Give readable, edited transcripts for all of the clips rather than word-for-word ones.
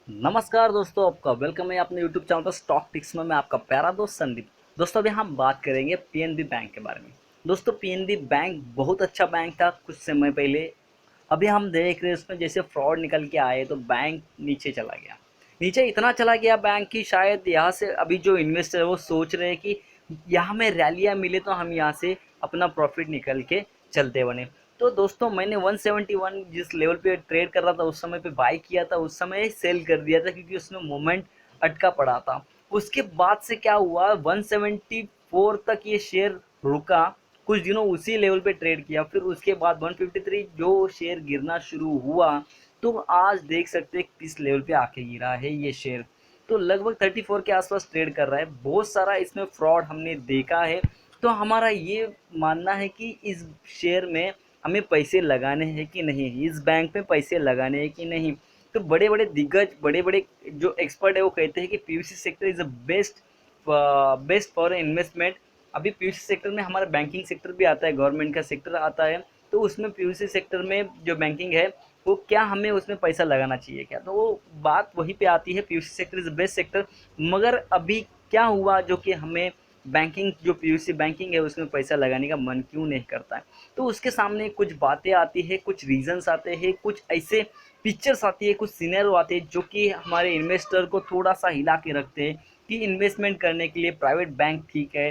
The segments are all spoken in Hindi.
नमस्कार दोस्तों, आपका वेलकम है अपने यूट्यूब चैनल पर स्टॉक टिक्स में। मैं आपका प्यारा दोस्त संदीप। दोस्तों अभी हम बात करेंगे पीएनबी बैंक के बारे में। दोस्तों पीएनबी बैंक बहुत अच्छा बैंक था कुछ समय पहले। अभी हम देख रहे हैं उसमें जैसे फ्रॉड निकल के आए तो बैंक नीचे चला गया। नीचे इतना चला गया बैंक की शायद यहाँ से अभी जो इन्वेस्टर है वो सोच रहे हैं कि यहाँ में रैलियाँ मिले तो हम यहाँ से अपना प्रॉफिट निकल के चलते बने। तो दोस्तों मैंने 171 जिस लेवल पे ट्रेड कर रहा था उस समय पे बाई किया था, उस समय सेल कर दिया था क्योंकि उसमें मोमेंट अटका पड़ा था। उसके बाद से क्या हुआ, 174 तक ये शेयर रुका, कुछ दिनों उसी लेवल पे ट्रेड किया, फिर उसके बाद 153 जो शेयर गिरना शुरू हुआ तो आज देख सकते हैं किस लेवल पे आके गिरा है ये शेयर। तो लगभग 34 के आसपास ट्रेड कर रहा है। बहुत सारा इसमें फ्रॉड हमने देखा है। तो हमारा ये मानना है कि इस शेयर में हमें पैसे लगाने हैं कि नहीं, इस बैंक में पैसे लगाने हैं कि नहीं। तो बड़े बड़े दिग्गज, बड़े बड़े जो एक्सपर्ट है वो कहते हैं कि PUC sector is the best best for investment. अभी पीयूसी सेक्टर में हमारा बैंकिंग सेक्टर भी आता है, गवर्नमेंट का सेक्टर आता है। तो उसमें पीयूसी सेक्टर में जो बैंकिंग है वो क्या हमें उसमें पैसा लगाना चाहिए क्या, तो वो बात वहीं पे आती है, PUC sector is the best sector. मगर अभी क्या हुआ जो कि हमें बैंकिंग, जो पीयूसी बैंकिंग है उसमें पैसा लगाने का मन क्यों नहीं करता है। तो उसके सामने कुछ बातें आती है, कुछ रीजंस आते हैं, कुछ ऐसे पिक्चर्स आती है, कुछ सिनेरियो आते हैं जो कि हमारे इन्वेस्टर को थोड़ा सा हिला के रखते हैं कि इन्वेस्टमेंट करने के लिए प्राइवेट बैंक ठीक है,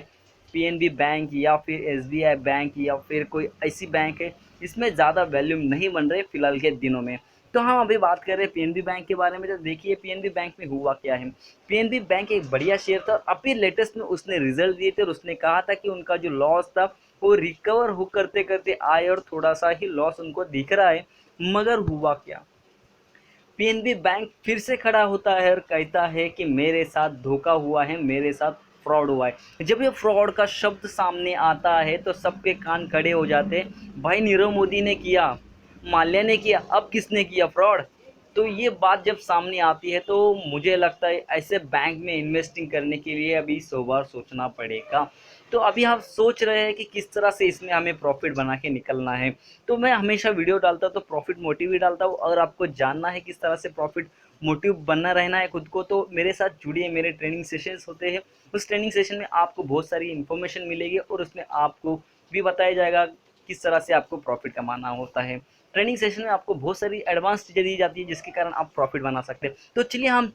पीएनबी बैंक या फिर एसबीआई बैंक या फिर कोई ऐसी बैंक है इसमें ज़्यादा वैल्यूम नहीं बन रहे फिलहाल के दिनों में। तो हम अभी बात कर रहे हैं पीएनबी बैंक के बारे में। तो देखिए पीएनबी बैंक में हुआ क्या है। पीएनबी बैंक एक बढ़िया शेयर था, अभी लेटेस्ट में उसने रिजल्ट दिए थे और उसने कहा था कि उनका जो लॉस था वो रिकवर हो करते करते आए और थोड़ा सा ही लॉस उनको दिख रहा है। मगर हुआ क्या, पीएनबी बैंक फिर से खड़ा होता है और कहता है कि मेरे साथ धोखा हुआ है, मेरे साथ फ्रॉड हुआ है। जब ये फ्रॉड का शब्द सामने आता है तो सबके कान खड़े हो जाते हैं। भाई नीरव मोदी ने किया, माल्या ने किया, अब किसने किया फ्रॉड। तो ये बात जब सामने आती है तो मुझे लगता है ऐसे बैंक में इन्वेस्टिंग करने के लिए अभी 100 बार सोचना पड़ेगा। तो अभी आप सोच रहे हैं कि किस तरह से इसमें हमें प्रॉफिट बना के निकलना है। तो मैं हमेशा वीडियो डालता हूँ तो प्रॉफिट मोटिव ही डालता हूँ। अगर आपको जानना है किस तरह से प्रॉफिट मोटिव बनना रहना है खुद को तो मेरे साथ जुड़िए। मेरे ट्रेनिंग सेशंस होते हैं, उस ट्रेनिंग सेशन में आपको बहुत सारी इन्फॉर्मेशन मिलेगी और उसमें आपको भी बताया जाएगा किस तरह से आपको प्रॉफिट कमाना होता है। ट्रेनिंग सेशन में आपको बहुत सारी एडवांस चीज़ें दी जाती है जिसके कारण आप प्रॉफिट बना सकते हैं। तो चलिए हम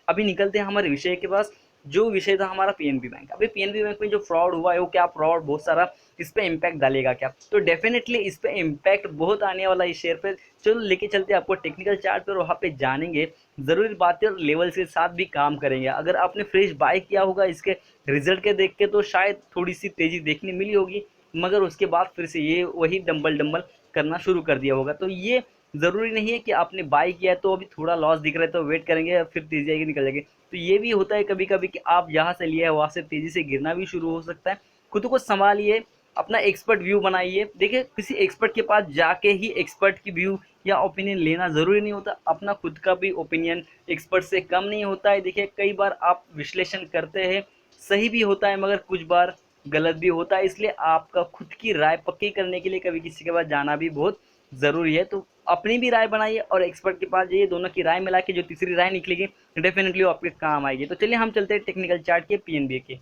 अभी निकलते हैं हमारे विषय के पास। जो विषय था हमारा पीएनबी बैंक। अभी पीएनबी बैंक में जो फ्रॉड हुआ है वो क्या फ्रॉड बहुत सारा इस पे इम्पैक्ट डालेगा क्या, तो डेफिनेटली इस पे इम्पैक्ट बहुत आने वाला है इस शेयर पे। चलो लेके चलते हैं आपको टेक्निकल चार्ट पर, वहाँ पे जानेंगे ज़रूरी बातें और लेवल्स के साथ भी काम करेंगे। अगर आपने फ्रेश बाय किया होगा इसके रिजल्ट के देख के तो शायद थोड़ी सी तेज़ी देखने मिली होगी, मगर उसके बाद फिर से ये वही डंबल डंबल करना शुरू कर दिया होगा। तो ये ज़रूरी नहीं है कि आपने बाय किया है तो अभी थोड़ा लॉस दिख रहा है तो वेट करेंगे फिर तेज़ी आएगी निकल जाएगी। तो ये भी होता है कभी कभी कि आप जहाँ से लिया है वहाँ से तेज़ी से गिरना भी शुरू हो सकता है। खुद को संभालिए, अपना एक्सपर्ट व्यू बनाइए। देखिए किसी एक्सपर्ट के पास जाके ही एक्सपर्ट की व्यू या ओपिनियन लेना ज़रूरी नहीं होता, अपना खुद का भी ओपिनियन एक्सपर्ट से कम नहीं होता है। देखिए कई बार आप विश्लेषण करते हैं, सही भी होता है मगर कुछ बार गलत भी होता है, इसलिए आपका खुद की राय पक्की करने के लिए कभी किसी के पास जाना भी बहुत ज़रूरी है। तो अपनी भी राय बनाइए और एक्सपर्ट के पास जाइए, दोनों की राय मिला के जो तीसरी राय निकलेगी डेफिनेटली वो आपके काम आएगी। तो चलिए हम चलते हैं टेक्निकल चार्ट के पीएनबी के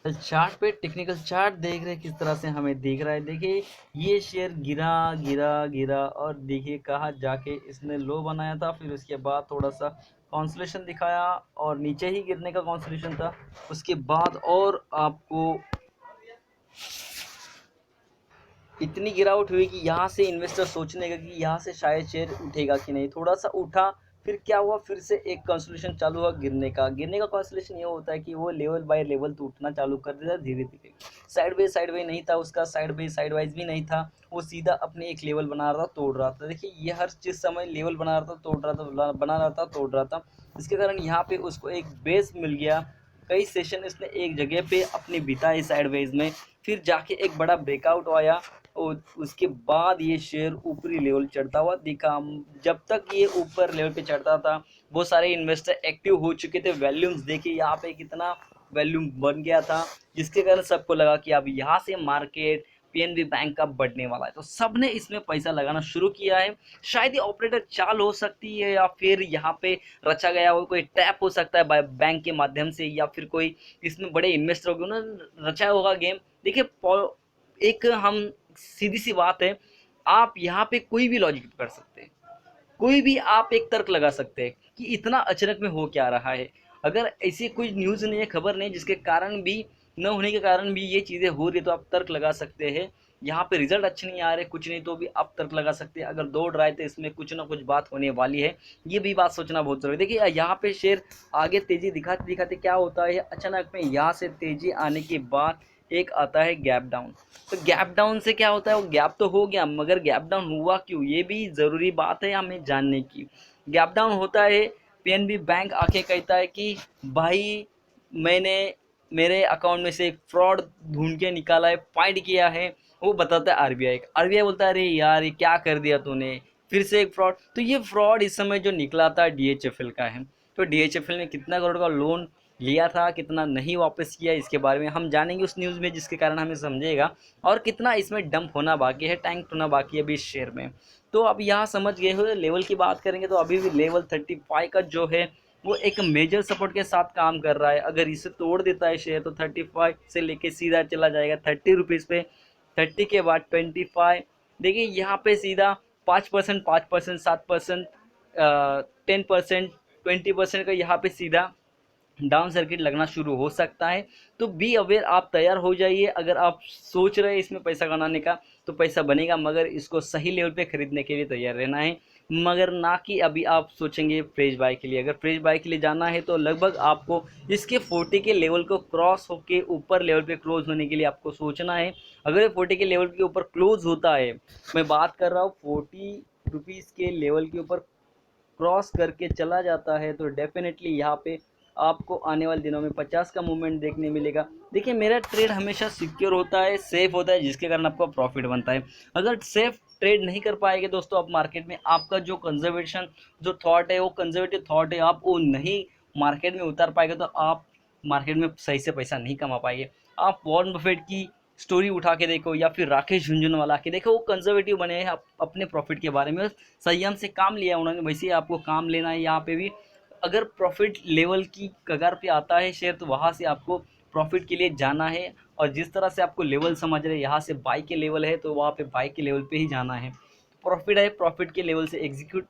चार्ट पे। टेक्निकल चार्ट देख रहे हैं किस तरह से हमें दिख रहा है। देखिए ये शेयर गिरा गिरा गिरा और देखिए कहाँ जाके इसने लो बनाया था, फिर उसके बाद थोड़ा सा कॉन्सलेशन दिखाया और नीचे ही गिरने का कॉन्सलेशन था। उसके बाद और आपको इतनी गिरावट हुई कि यहाँ से इन्वेस्टर सोचने का कि यहाँ से शायद शेयर उठेगा कि नहीं, थोड़ा सा उठा, फिर क्या हुआ, फिर से एक कंसोलिडेशन चालू हुआ गिरने का कंसोलिडेशन ये होता है कि वो लेवल बाय लेवल तो उठना चालू कर देता है धीरे धीरे। साइड वे नहीं था उसका, साइड वाइज भी नहीं था, वो सीधा अपने एक लेवल बना रहा था तोड़ रहा था। देखिए ये हर चीज़ समय लेवल बना रहा था तोड़ रहा था, बना रहा था तोड़ रहा था। इसके कारण यहाँ पे उसको एक बेस मिल गया। कई सेशन इसने एक जगह पे अपनी बिताई साइडवेज में, फिर जाके एक बड़ा ब्रेकआउट आया और उसके बाद ये शेयर ऊपरी लेवल चढ़ता हुआ दिखा। जब तक ये ऊपर लेवल पे चढ़ता था बहुत सारे इन्वेस्टर एक्टिव हो चुके थे। वैल्यूम्स देखिए यहाँ पे कितना वैल्यूम बन गया था, जिसके कारण सबको लगा कि अब यहाँ से मार्केट पीएनबी बैंक का बढ़ने वाला है, तो सबने इसमें पैसा लगाना शुरू किया है। शायद ये ऑपरेटर चाल हो सकती है, या फिर यहाँ पे रचा गया हो कोई टैप हो सकता है बैंक के माध्यम से, या फिर कोई इसमें बड़े इन्वेस्टर होंगे उन्होंने रचाया होगा गेम। देखिए एक हम सीधी सी बात है, आप यहाँ पे कोई भी लॉजिक कर सकते हैं, कोई भी आप एक तर्क लगा सकते हैं कि इतना अचानक में हो क्या रहा है। अगर ऐसी कोई न्यूज़ नहीं है, खबर नहीं, जिसके कारण भी न होने के कारण भी ये चीज़ें हो रही है, तो आप तर्क लगा सकते हैं। यहाँ पे रिजल्ट अच्छे नहीं आ रहे, कुछ नहीं, तो भी आप तर्क लगा सकते हैं। अगर दौड़ रहा है तो इसमें कुछ ना कुछ बात होने वाली है, ये भी बात सोचना बहुत जरूरी है। देखिए यहाँ पे शेयर आगे तेजी दिखाते दिखाते क्या होता है, अचानक में यहाँ से तेजी आने के बाद एक आता है गैप डाउन। तो गैप डाउन से क्या होता है, वो गैप तो हो गया, मगर गैप डाउन हुआ क्यों, ये भी ज़रूरी बात है हमें जानने की। गैप डाउन होता है, पीएनबी बैंक आके कहता है कि भाई मैंने मेरे अकाउंट में से एक फ्रॉड ढूंढ के निकाला है, फाइंड किया है। वो बताता है आरबीआई, आरबीआई बोलता है अरे यार ये क्या कर दिया तूने, फिर से एक फ्रॉड। तो ये फ्रॉड इस समय जो निकला था डीएचएफएल का है। तो डीएचएफएल ने कितना करोड़ का लोन लिया था, कितना नहीं वापस किया, इसके बारे में हम जानेंगे उस न्यूज़ में, जिसके कारण हमें समझेगा। और कितना इसमें डंप होना बाकी है, टैंक होना बाकी है अभी इस शेयर में। तो अब यहाँ समझ गए हो, लेवल की बात करेंगे तो अभी भी लेवल 35 का जो है वो एक मेजर सपोर्ट के साथ काम कर रहा है। अगर इसे तोड़ देता है शेयर तो 35 से लेके सीधा चला जाएगा 30 रुपीज़ पे, 30 के बाद 25। देखिए यहाँ पे सीधा 5%, 5%, 7%, 10%, 20% का यहाँ पे सीधा डाउन सर्किट लगना शुरू हो सकता है। तो बी अवेयर, आप तैयार हो जाइए। अगर आप सोच रहे हैं इसमें पैसा कमाने का तो पैसा बनेगा, मगर इसको सही लेवल पे खरीदने के लिए तैयार रहना है, मगर ना कि अभी आप सोचेंगे फ्रेश बाय के लिए। अगर फ्रेश बाय के लिए जाना है तो लगभग आपको इसके 40 के लेवल को क्रॉस होके ऊपर लेवल पे क्लोज होने के लिए आपको सोचना है। अगर ये 40 के लेवल के ऊपर क्लोज होता है, मैं बात कर रहा हूँ 40 रुपीज़ के लेवल के ऊपर क्रॉस करके चला जाता है, तो डेफिनेटली यहाँ पे आपको आने वाले दिनों में 50 का मूवमेंट देखने मिलेगा। देखिए मेरा ट्रेड हमेशा सिक्योर होता है, सेफ होता है, जिसके कारण आपको प्रॉफिट बनता है। अगर सेफ ट्रेड नहीं कर पाएंगे दोस्तों आप मार्केट में, आपका जो कंजर्वेशन जो थॉट है, वो कंजर्वेटिव थॉट है, आप वो नहीं मार्केट में उतार पाएंगे, तो आप मार्केट में सही से पैसा नहीं कमा पाएंगे। आप वॉरेन बफेट की स्टोरी उठा के देखो, या फिर राकेश झुंझुनवाला के देखो, वो कंजर्वेटिव बने हैं अपने प्रॉफिट के बारे में, संयम से काम लिया उन्होंने, वैसे ही आपको काम लेना है यहाँ पे भी। अगर प्रॉफिट लेवल की कगार पे आता है शेयर, तो वहाँ से आपको प्रॉफिट के लिए जाना है। और जिस तरह से आपको लेवल समझ रहे हैं, यहाँ से बाई के लेवल है तो वहाँ पे बाई के लेवल पे ही जाना है। प्रॉफिट है, प्रॉफिट के लेवल से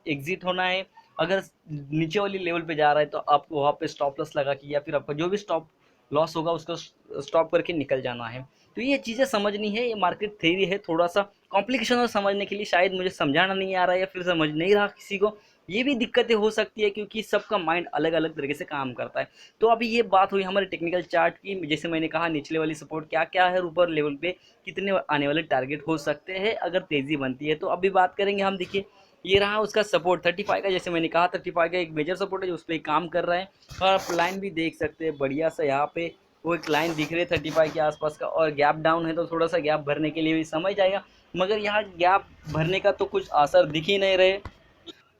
एग्जिट होना है। अगर नीचे वाली लेवल पे जा रहा है तो आपको वहाँ पे स्टॉप लॉस लगा के, या फिर आपका जो भी स्टॉप लॉस होगा उसको स्टॉप करके निकल जाना है। तो ये चीज़ें समझनी है, ये मार्केट थ्योरी है, थोड़ा सा कॉम्प्लिकेशन और समझने के लिए शायद मुझे समझाना नहीं आ रहा है, या फिर समझ नहीं रहा किसी को, ये भी दिक्कतें हो सकती है, क्योंकि सबका माइंड अलग अलग तरीके से काम करता है। तो अभी ये बात हुई हमारे टेक्निकल चार्ट की, जैसे मैंने कहा निचले वाली सपोर्ट क्या क्या है, ऊपर लेवल पे कितने आने वाले टारगेट हो सकते हैं अगर तेज़ी बनती है। तो अभी बात करेंगे हम, देखिए ये रहा उसका सपोर्ट 35 का, जैसे मैंने कहा 35 का एक मेजर सपोर्ट है जो उस पर काम कर रहा है। और आप लाइन भी देख सकते हैं बढ़िया सा, यहाँ पे वो एक लाइन दिख रही है 35 के आसपास का, और गैप डाउन है तो थोड़ा सा गैप भरने के लिए भी समय जाएगा, मगर यहाँ गैप भरने का तो कुछ असर दिख ही नहीं रहे।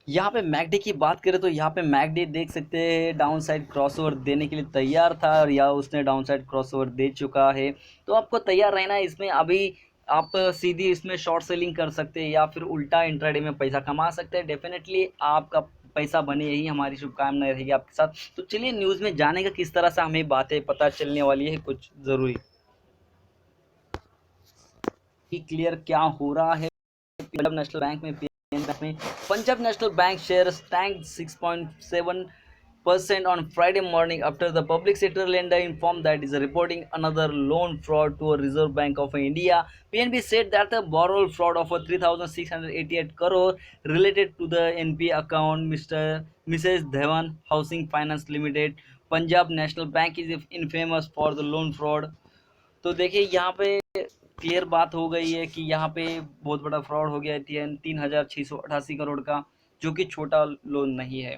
यहाँ पे मैकडी की बात करें तो यहाँ पे मैकडी देख सकते हैं डाउन साइड क्रॉसओवर देने के लिए तैयार था, और या उसने डाउन साइड क्रॉसओवर दे चुका है। तो आपको तैयार रहना है इसमें। अभी आप सीधी इसमें शॉर्ट सेलिंग कर सकते हैं, या फिर उल्टा इंट्राडे में पैसा कमा सकते हैं। डेफिनेटली आपका पैसा बने, यही हमारी शुभकामनाएं रहेगी आपके साथ। तो चलिए न्यूज़ में जानेगा किस तरह से हमें बातें पता चलने वाली है कुछ ज़रूरी क्लियर क्या हो रहा है। पंजाब नेशनल बैंक में Punjab National Bank shares tanked 6.7% on Friday morning after the public sector lender informed that it is reporting another loan fraud to a Reserve Bank of India. PNB said that the borrower fraud of 3,688 crore related to the NPA account Mrs. Devan Housing Finance Limited. Punjab National Bank is infamous for the loan fraud. तो देखिए यहाँ पे क्लियर बात हो गई है कि यहाँ पे बहुत बड़ा फ्रॉड हो गया है 3,688 करोड़ का, जो कि छोटा लोन नहीं है।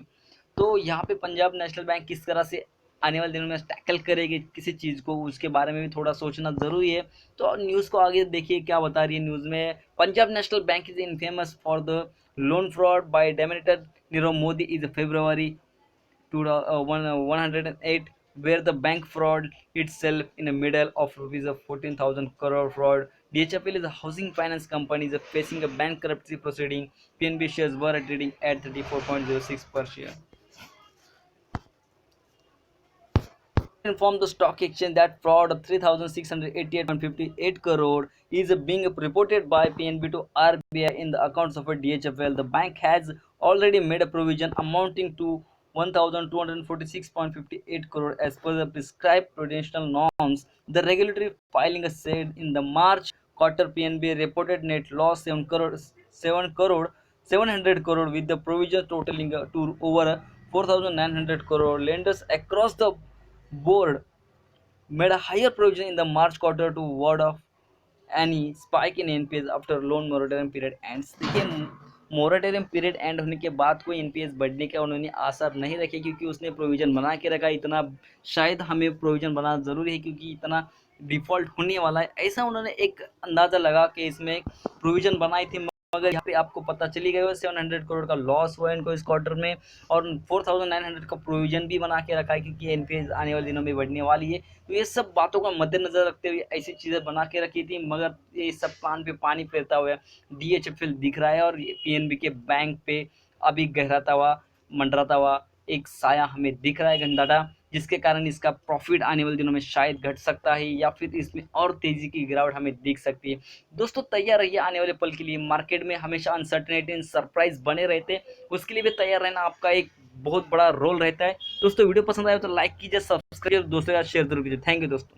तो यहाँ पे पंजाब नेशनल बैंक किस तरह से आने वाले दिनों में टैकल करेगी किसी चीज़ को, उसके बारे में भी थोड़ा सोचना ज़रूरी है। तो न्यूज़ को आगे देखिए क्या बता रही है न्यूज़ में। Punjab national bank is in famous for the loan fraud by dominated Nirav Modi is February 108, where the bank fraud itself in the middle of rupees of 14,000 crore fraud DHFL is a housing finance company is facing a bankruptcy proceeding. PNB shares were trading at 34.06 per share. Informed the stock exchange that fraud of 3,688.58 crore is being reported by PNB to RBI in the accounts of a DHFL. The bank has already made a provision amounting to 1,246.58 crore as per the prescribed prudential norms. The regulatory filing said in the March quarter PNB reported net loss 700 crore with the provision totaling to over 4,900 crore. Lenders across the board made a higher provision in the March quarter to ward off any spike in NPS after loan moratorium period ends. देखिए मोरेटोरियम पीरियड एंड होने के बाद कोई एनपीएस बढ़ने का उन्होंने आसार नहीं रखे क्योंकि उसने प्रोविजन बना के रखा इतना शायद हमें प्रोविजन बनाना ज़रूरी है क्योंकि इतना डिफॉल्ट होने वाला है ऐसा उन्होंने एक अंदाज़ा लगा कि इसमें प्रोविजन बनाई थी मगर यहाँ पे आपको पता चली गई है 700 करोड़ का लॉस हुआ इनको इस क्वार्टर में और 4,900 का प्रोविजन भी बना के रखा है क्योंकि एनपीएस आने वाले दिनों में बढ़ने वाली है। तो ये सब बातों का मद्देनजर रखते हुए ऐसी चीज़ें बना के रखी थी मगर ये सब प्लान पे पानी फेरता हुआ DHFL दिख रहा है और पीएनबी के बैंक पे अभी गहराता हुआ मंडराता हुआ एक साया हमें दिख रहा है घनघाटा जिसके कारण इसका प्रॉफिट आने वाले दिनों में शायद घट सकता है या फिर इसमें और तेजी की गिरावट हमें दिख सकती है। दोस्तों तैयार रहिए आने वाले पल के लिए। मार्केट में हमेशा अनसर्टेनिटी एंड सरप्राइज बने रहते हैं उसके लिए भी तैयार रहना आपका एक बहुत बड़ा रोल रहता है। दोस्तों वीडियो पसंद आए तो लाइक कीजिए, सब्सक्राइब दोस्तों का शेयर जरूर कीजिए। थैंक यू दोस्तों।